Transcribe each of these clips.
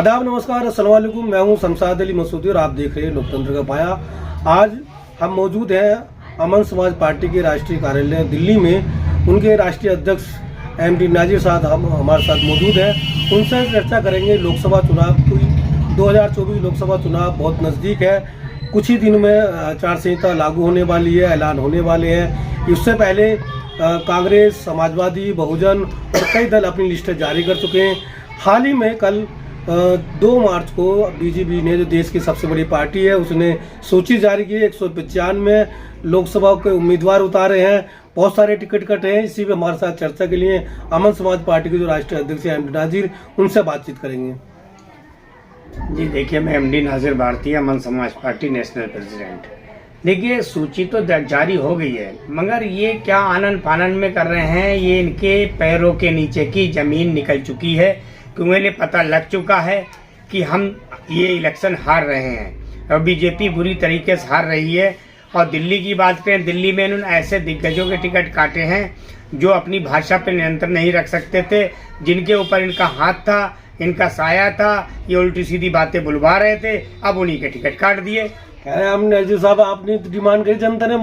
आदाब, नमस्कार, अस्सलाम वालेकुम। मैं हूं शमशाद अली मसूदी और आप देख रहे हैं लोकतंत्र का पाया। आज हम मौजूद हैं अमन समाज पार्टी के राष्ट्रीय कार्यालय दिल्ली में। उनके राष्ट्रीय अध्यक्ष MD नाजिर साहब हमारे साथ मौजूद हैं। उनसे चर्चा करेंगे लोकसभा चुनाव की। 2024 लोकसभा चुनाव बहुत नज़दीक है। कुछ ही दिन में आचार संहिता लागू होने वाली है, ऐलान होने वाले हैं। इससे पहले कांग्रेस, समाजवादी, बहुजन और कई दल अपनी लिस्टें जारी कर चुके हैं। हाल ही में कल 2 मार्च को BJP ने, जो देश की सबसे बड़ी पार्टी है, उसने सूची जारी की। 195 लोकसभा के उम्मीदवार उतारे हैं। बहुत सारे टिकट कटे हैं। इसी पे हमारे साथ चर्चा के लिए अमन समाज पार्टी के जो राष्ट्रीय अध्यक्ष हैं MD नाजिर, उनसे बातचीत करेंगे। जी देखिए, मैं MD नाजिर भारती, अमन समाज पार्टी नेशनल प्रेसिडेंट। देखिए, सूची तो जारी हो गई है, मगर ये क्या आनन फानन में कर रहे हैं, ये इनके पैरों के नीचे की जमीन निकल चुकी है, क्योंकि इन्हें पता लग चुका है कि हम ये इलेक्शन हार रहे हैं और BJP बुरी तरीके से हार रही है। और दिल्ली की बात करें, दिल्ली में इन्होंने ऐसे दिग्गजों के टिकट काटे हैं जो अपनी भाषा पर नियंत्रण नहीं रख सकते थे, जिनके ऊपर इनका हाथ था, इनका साया था, ये उल्टी सीधी बातें बुलवा रहे थे, अब उन्हीं के टिकट काट दिए। कह रहे हम नाजिर साहब, आपने डिमांड करी जनता ने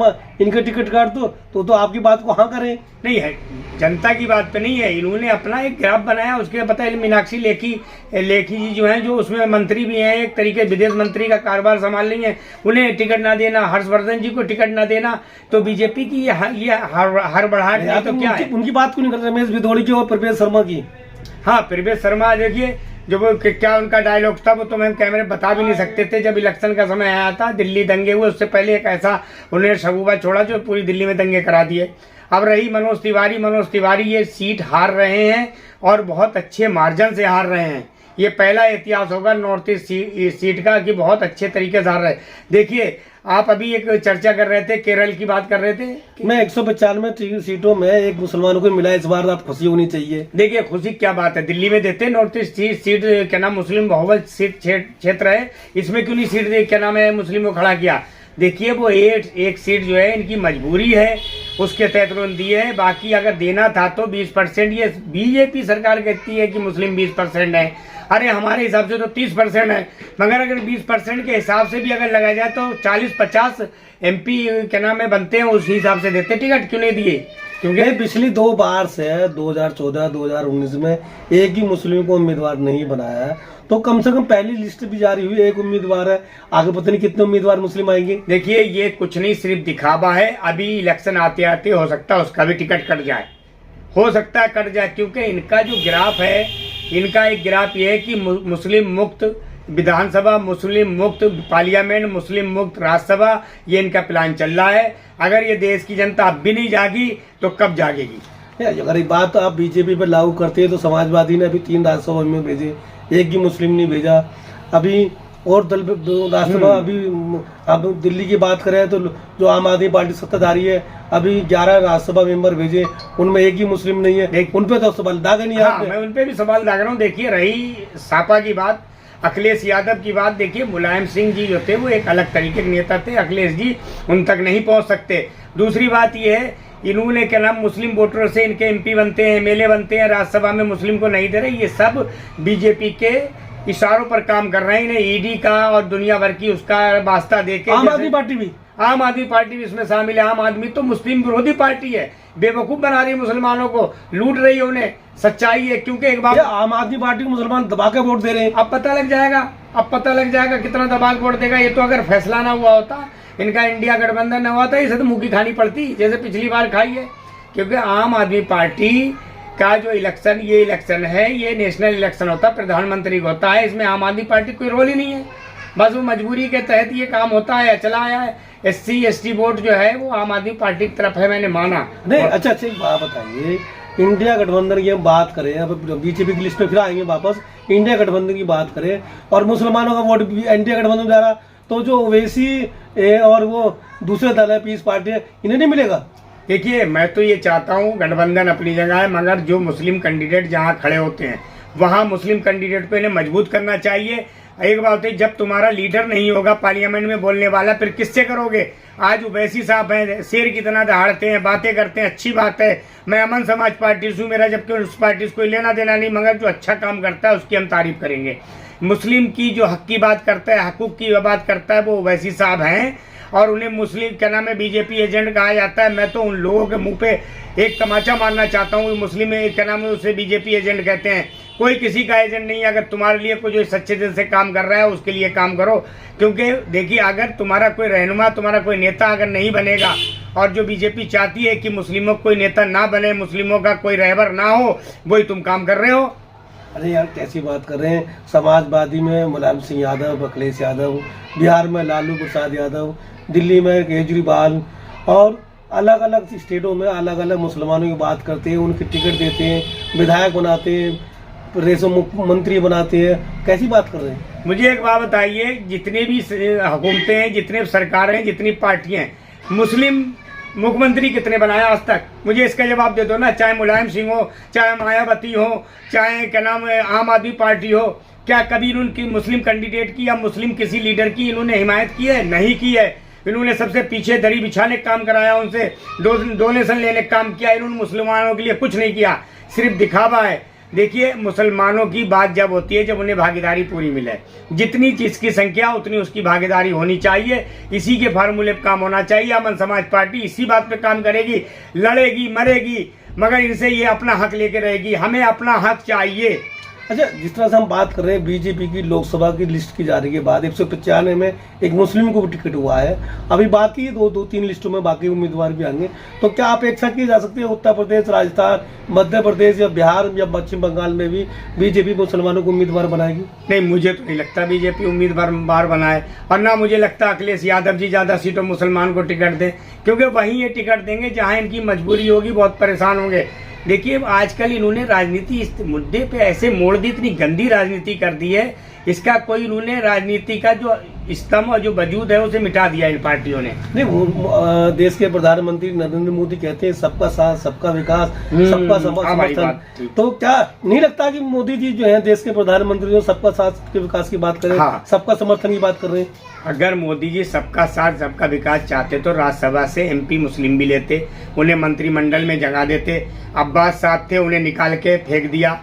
इनके टिकट काट दो, तो आपकी बात को हाँ करें। नहीं है, जनता की बात पे नहीं है। इन्होंने अपना एक ग्राफ बनाया, उसके पता है मीनाक्षी लेखी जी जो हैं, जो उसमें मंत्री भी हैं, एक तरीके विदेश मंत्री का कारोबार संभाल रही हैं, उन्हें टिकट ना देना, हर्षवर्धन जी को टिकट ना देना, तो BJP की ये हड़बड़ाहट नहीं तो क्या है। उनकी बात क्यों नहीं करते, रमेश भिदोड़ी की और प्रवेश शर्मा की? हाँ, प्रवेश शर्मा देखिए, जो वो क्या उनका डायलॉग था, वो तो मैं कैमरे बता भी नहीं सकते थे। जब इलेक्शन का समय आया था, दिल्ली दंगे हुए, उससे पहले एक ऐसा उन्होंने शगुफा छोड़ा जो पूरी दिल्ली में दंगे करा दिए। अब रही मनोज तिवारी ये सीट हार रहे हैं और बहुत अच्छे मार्जिन से हार रहे हैं। ये पहला इतिहास होगा नॉर्थ ईस्ट सीट का कि बहुत अच्छे तरीके से हार रहे हैं। देखिए, आप अभी एक चर्चा कर रहे थे, केरल की बात कर रहे थे। मैं 195 सीटों में एक मुसलमानों को मिला, इस बार आप खुशी होनी चाहिए। देखिए, खुशी क्या बात है, दिल्ली में देते नॉर्थ ईस्ट सीट क्या नाम, मुस्लिम बहुबल क्षेत्र है, इसमें क्यों नहीं सीट क्या नाम है मुस्लिम को खड़ा किया। देखिए, वो एक सीट जो है इनकी मजबूरी है, उसके तहत उन्होंने दी है। बाकी अगर देना था तो 20%, ये BJP सरकार कहती है कि मुस्लिम 20% है। अरे हमारे हिसाब से तो 30% है, मगर अगर 20% के हिसाब से भी अगर लगाया जाए तो 40-50 MP क्या नाम है बनते हैं, उस हिसाब से देते टिकट, क्यों नहीं दिए? क्योंकि पिछली 2 बार से 2014-2019 में एक ही मुस्लिम को उम्मीदवार नहीं बनाया है, तो कम से कम पहली लिस्ट भी जारी हुई, एक उम्मीदवार है, आगे पता नहीं कितने उम्मीदवार मुस्लिम आएंगे। देखिए, ये कुछ नहीं, सिर्फ दिखावा है। अभी इलेक्शन आते आते हो सकता है उसका भी टिकट कट जाए, हो सकता है कट जाए, क्योंकि इनका जो ग्राफ है, इनका एक ग्राफ ये है कि मुस्लिम मुक्त विधानसभा, मुस्लिम मुक्त पार्लियामेंट, मुस्लिम मुक्त राज्यसभा, ये इनका प्लान चल रहा है। अगर ये देश की जनता अब भी नहीं जागी तो कब जागेगी? अगर ये बात आप BJP पर लागू करते हैं तो समाजवादी ने अभी 3 राज्यसभा में भेजे, एक भी मुस्लिम नहीं भेजा। अभी और दल राज्यसभा, अभी अब दिल्ली की बात करें तो जो आम आदमी पार्टी सत्ताधारी है, अभी 11 राज्यसभा मेंबर भेजे, उनमें एक ही मुस्लिम नहीं है। उन पे तो सवाल दाग नहीं है। हाँ, मैं उन पे भी सवाल दाग रहा हूँ। देखिए, रही सापा की बात, अखिलेश यादव की बात, देखिए मुलायम सिंह जी जो थे वो एक अलग तरीके के नेता थे, अखिलेश जी उन तक नहीं पहुंच सकते। दूसरी बात ये है, इन्होंने क्या नाम मुस्लिम वोटरों से इनके MP बनते हैं, MLA बनते हैं, राज्यसभा में मुस्लिम को नहीं दे रहे। ये सब BJP के इशारों पर काम कर रहे हैं। इन्हें ED का और दुनिया भर की उसका वास्ता देके आम आदमी पार्टी भी इसमें शामिल है। आम आदमी तो मुस्लिम विरोधी पार्टी है, बेवकूफ बना रही है मुसलमानों को, लूट रही है उन्हें। सच्चाई है, क्योंकि एक बार आम आदमी पार्टी को मुसलमान दबा के वोट दे रहे हैं। अब पता लग जाएगा कितना दबा के वोट देगा। ये तो अगर फैसला ना हुआ होता, इनका इंडिया गठबंधन न हुआ था, इसे तो मुंह की खानी पड़ती जैसे पिछली बार खाई है। क्योंकि आम आदमी पार्टी का जो इलेक्शन, ये इलेक्शन है, ये नेशनल इलेक्शन होता है, प्रधानमंत्री का होता है, इसमें आम आदमी पार्टी कोई रोल ही नहीं है। बस वो मजबूरी के तहत ये काम होता है, चला आया है। SC ST वोट जो है वो आम आदमी पार्टी की तरफ है, मैंने माना नहीं। अच्छा, एक बात बताइए, इंडिया गठबंधन की हम बात करें, अब BJP की लिस्ट पे फिर आएंगे वापस, इंडिया गठबंधन की बात करें और मुसलमानों का वोट भी इंडिया गठबंधन जा रहा, तो जो ओवैसी और वो दूसरे दल है, पीस पार्टी है, इन्हें नहीं मिलेगा? देखिए, मैं तो ये चाहता हूँ, गठबंधन अपनी जगह है, मगर जो मुस्लिम कैंडिडेट जहाँ खड़े होते हैं वहाँ मुस्लिम कैंडिडेट को इन्हें मजबूत करना चाहिए। एक बात है, जब तुम्हारा लीडर नहीं होगा पार्लियामेंट में बोलने वाला, फिर किससे करोगे? आज ओवैसी साहब हैं, शेर की तरह दहाड़ते हैं, बातें करते हैं, अच्छी बात है। मैं अमन समाज पार्टी से हूँ, मेरा जबकि उस पार्टी से कोई लेना देना नहीं, मगर जो अच्छा काम करता है उसकी हम तारीफ करेंगे। मुस्लिम की जो हक की बात करता है, हकूक की बात करता है, वो ओवैसी साहब हैं। और उन्हें मुस्लिम क्या नाम है बीजेपी एजेंट कहा जाता है। मैं तो उन लोगों के मुंह पे एक तमाचा मारना चाहता हूँ। मुस्लिम क्या नाम है उसे बीजेपी एजेंट कहते हैं। कोई किसी का एजेंट नहीं है। अगर तुम्हारे लिए कोई जो सच्चे दिल से काम कर रहा है उसके लिए काम करो। क्योंकि देखिए, अगर तुम्हारा कोई रहनुमा, तुम्हारा कोई नेता अगर नहीं बनेगा, और जो बीजेपी चाहती है कि मुस्लिमों का कोई नेता ना बने, मुस्लिमों का कोई रहबर ना हो, वही तुम काम कर रहे हो। अरे यार कैसी बात कर रहे हैं। समाजवादी में मुलायम सिंह यादव, अखिलेश यादव, बिहार में लालू प्रसाद यादव, दिल्ली में केजरीवाल, और अलग अलग स्टेटों में अलग अलग मुसलमानों की बात करते हैं, उनकी टिकट देते हैं, विधायक बनाते हैं, रेसो मुख्यमंत्री बनाते हैं। कैसी बात कर रहे हैं। मुझे एक बात बताइए, जितने भी हुकूमतें हैं, जितने सरकारें हैं, जितनी पार्टियां हैं, मुस्लिम मुख्यमंत्री कितने बनाया आज तक? मुझे इसका जवाब दे दो ना। चाहे मुलायम सिंह हो, चाहे मायावती हो, चाहे क्या नाम है आम आदमी पार्टी हो, क्या कभी इन्होंने मुस्लिम कैंडिडेट की या मुस्लिम किसी लीडर की इन्होंने हिमायत की है? नहीं की है। इन्होंने सबसे पीछे दरी बिछाने का काम कराया, उनसे डोनेशन लेने का काम किया। इन्होंने मुसलमानों के लिए कुछ नहीं किया, सिर्फ दिखावा है। देखिए, मुसलमानों की बात जब होती है जब उन्हें भागीदारी पूरी मिले। जितनी जिसकी संख्या उतनी उसकी भागीदारी होनी चाहिए। इसी के फार्मूले पर काम होना चाहिए। अमन समाज पार्टी इसी बात पे काम करेगी, लड़ेगी, मरेगी, मगर इनसे ये अपना हक लेके रहेगी। हमें अपना हक चाहिए। अच्छा, जिस तरह से हम बात कर रहे हैं बीजेपी की लोकसभा की लिस्ट की जा रही है बात, 195 में एक मुस्लिम को भी टिकट हुआ है। अभी बाकी दो तीन लिस्टों में बाकी उम्मीदवार भी आएंगे। तो क्या अपेक्षा की जा सकती है उत्तर प्रदेश, राजस्थान, मध्य प्रदेश या बिहार या पश्चिम बंगाल में भी बीजेपी मुसलमानों को उम्मीदवार बनाएगी? नहीं, मुझे तो नहीं लगता बीजेपी उम्मीदवार बनाए, और ना मुझे लगता अखिलेश यादव जी ज्यादा सीटों मुसलमान को टिकट दें, क्योंकि वहीं ये टिकट देंगे जहां इनकी मजबूरी होगी, बहुत परेशान होंगे। देखिए, आजकल इन्होंने राजनीति इस मुद्दे पे ऐसे मोड़ दी, इतनी गंदी राजनीति कर दी है, इसका कोई इन्होंने राजनीति का जो स्तंभ और जो वजूद है उसे मिटा दिया इन पार्टियों ने। नहीं, देश के प्रधानमंत्री नरेंद्र मोदी कहते हैं सबका साथ, सबका विकास, सबका समर्थन। तो क्या नहीं लगता कि मोदी जी जो है देश के प्रधानमंत्री जो सबका साथ के विकास की बात करें, हाँ, सबका समर्थन की बात कर रहे हैं? अगर मोदी जी सबका साथ सबका विकास चाहते तो राज्यसभा से एमपी मुस्लिम भी लेते, उन्हें मंत्रिमंडल में जगह देते। अब्बास साहब थे, उन्हें निकाल के फेंक दिया।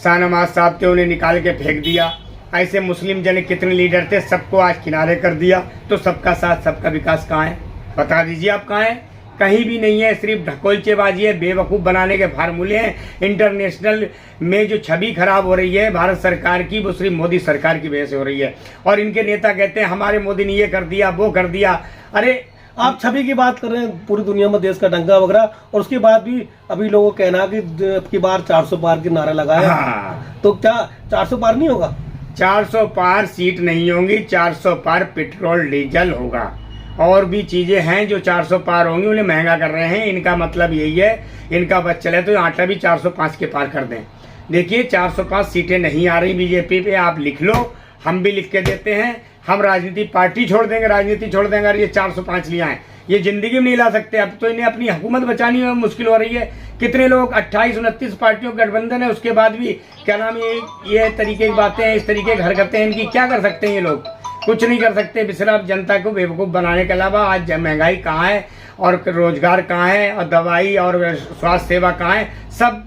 शाहनवाज साहब थे, उन्हें निकाल के फेंक दिया। ऐसे मुस्लिम जन कितने लीडर थे, सबको आज किनारे कर दिया। तो सबका साथ सबका विकास कहाँ है? बता दीजिए आप कहाँ है? कहीं भी नहीं है। सिर्फ ढकोलचेबाजी है, बेवकूफ़ बनाने के फार्मूले हैं। इंटरनेशनल में जो छवि खराब हो रही है भारत सरकार की, वो सिर्फ मोदी सरकार की वजह से हो रही है। और इनके नेता कहते हैं हमारे मोदी ने ये कर दिया, वो कर दिया। अरे आप छवि की बात कर रहे हैं, पूरी दुनिया में देश का डंका वगैरह, और उसके बाद भी अभी लोगों का कहना कि अब की बार 400 पार की नारा लगाया। हाँ। तो क्या 400 पार नहीं होगा? 400 पार सीट नहीं होंगी, 400 पार पेट्रोल डीजल होगा। और भी चीजें हैं जो 400 पार होंगी, उन्हें महंगा कर रहे हैं। इनका मतलब यही है, इनका बस चले तो आटा भी 405 के पार कर दें। देखिए, 405 सीटें नहीं आ रही बीजेपी पे, आप लिख लो, हम भी लिख के देते हैं। हम राजनीति पार्टी छोड़ देंगे, राजनीति छोड़ देंगे। अगर ये 405 लिया है, ये जिंदगी में नहीं ला सकते। अब तो इन्हें अपनी हुकूमत बचानी में मुश्किल हो रही है। कितने लोग 28-29 पार्टियों का गठबंधन है, उसके बाद भी क्या नाम है ये तरीके की बातें हैं, इस तरीके की हरकतें हैं इनकी। क्या कर सकते हैं ये लोग? कुछ नहीं कर सकते, सिर्फ जनता को बेवकूफ़ बनाने के अलावा। आज महंगाई कहाँ है और रोजगार कहाँ है और दवाई और स्वास्थ्य सेवा कहाँ है? सब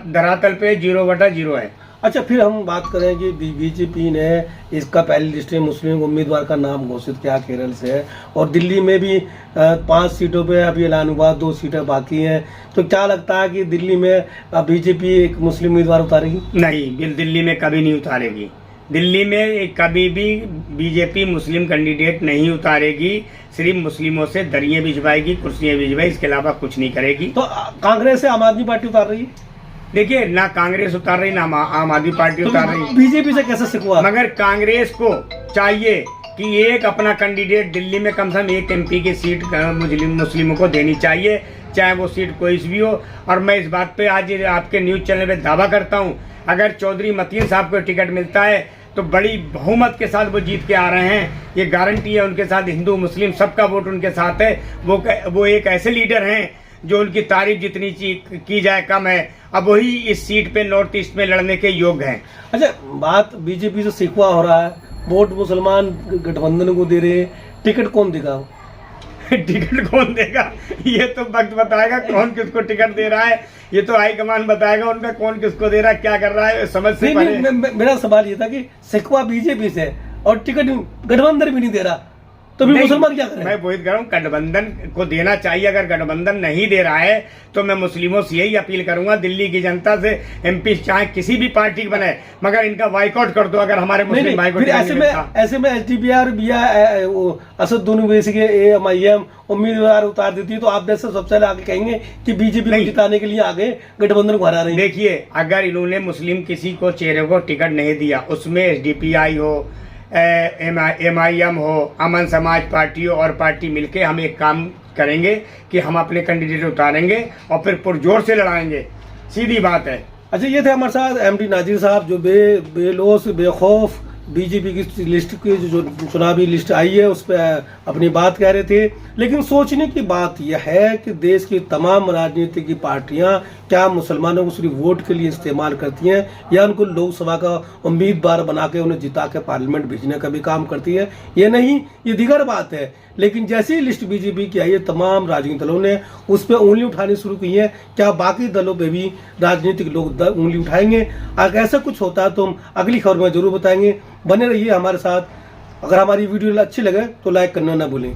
धरातल पे 0/0 है। अच्छा, फिर हम बात करें कि बीजेपी ने इसका पहली लिस्ट में मुस्लिम उम्मीदवार का नाम घोषित किया केरल से, और दिल्ली में भी 5 सीटों पे अभी ऐलान हुआ, 2 सीटें बाकी हैं। तो क्या लगता है कि दिल्ली में बीजेपी एक मुस्लिम उम्मीदवार उतारेगी? नहीं, दिल्ली में कभी नहीं उतारेगी। दिल्ली में कभी भी बीजेपी मुस्लिम कैंडिडेट नहीं उतारेगी। सिर्फ मुस्लिमों से दरियां भिजवाएगी, कुर्सियां भिजवाएगी, इसके अलावा कुछ नहीं करेगी। तो कांग्रेस से आम आदमी पार्टी उतार रही है? देखिए, ना कांग्रेस उतार रही, ना आम आदमी पार्टी उतार रही। बीजेपी से कैसे सिकवा? मगर कांग्रेस को चाहिए कि एक अपना कैंडिडेट दिल्ली में कम से कम एक एमपी की सीट मुस्लिमों को देनी चाहिए, चाहे वो सीट कोई भी हो। और मैं इस बात पे आज आपके न्यूज चैनल पे दावा करता हूँ, अगर चौधरी मतीन साहब को टिकट मिलता है तो बड़ी बहुमत के साथ वो जीत के आ रहे हैं। ये गारंटी है उनके साथ, हिंदू मुस्लिम सबका वोट उनके साथ है। वो एक ऐसे लीडर हैं जो उनकी तारीफ जितनी की जाए कम है। अब वही इस सीट पे नॉर्थ ईस्ट में लड़ने के योग्य हैं। अच्छा, बात बीजेपी से सिकवा हो रहा है, वोट मुसलमान गठबंधन को दे रहे हैं, टिकट कौन देगा? टिकट कौन देगा ये तो वक्त बताएगा कौन किसको टिकट दे रहा है। ये तो हाईकमान बताएगा उनका कौन किसको दे रहा है, क्या कर रहा है, समझ से परे। मेरा सवाल ये था कि शिकवा बीजेपी से और टिकट गठबंधन भी नहीं दे रहा, तो भी मुसलमान क्या करें? मैं वही कह रहा हूँ, गठबंधन को देना चाहिए। अगर गठबंधन नहीं दे रहा है तो मैं मुस्लिमों से यही अपील करूंगा, दिल्ली की जनता से, एमपी चाहे किसी भी पार्टी बने, मगर इनका बाइकआउट कर दो। अगर हमारे मुस्लिम भाई को ऐसे में एसडीपीआर असदुद्दीन ओवैसी के एएमआईएम उम्मीदवार उतार देती है, तो आप जैसे सबसे पहले आगे कहेंगे कि बीजेपी को जिताने के लिए आगे गठबंधन को हरा रही है। देखिए, अगर इन्होंने मुस्लिम किसी को चेहरे को टिकट नहीं दिया, उसमें एसडीपीआई हो, एमआईएम हो, अमन समाज पार्टी हो, और पार्टी मिलके हम एक काम करेंगे कि हम अपने कैंडिडेट उतारेंगे और फिर पुरजोर से लड़ाएंगे, सीधी बात है। अच्छा, ये थे हमारे साथ एमडी नाजिर साहब, जो बेलोस बेखौफ बीजेपी की लिस्ट की जो चुनावी लिस्ट आई है उस पर अपनी बात कह रहे थे। लेकिन सोचने की बात यह है कि देश की तमाम राजनीतिक पार्टियां क्या मुसलमानों को सिर्फ वोट के लिए इस्तेमाल करती हैं, या उनको लोकसभा का उम्मीदवार बना के उन्हें जिता के पार्लियामेंट भेजने का भी काम करती है? ये नहीं, ये दीगर बात है। लेकिन जैसी लिस्ट बीजेपी की आई है, तमाम राजनीतिक दलों ने उस पर उंगली उठानी शुरू की है। क्या बाकी दलों पे भी राजनीतिक लोग उंगली उठाएंगे? अगर ऐसा कुछ होता है तो हम अगली खबर में जरूर बताएंगे। बने रहिए हमारे साथ। अगर हमारी वीडियो अच्छी लगे तो लाइक करना ना भूलें।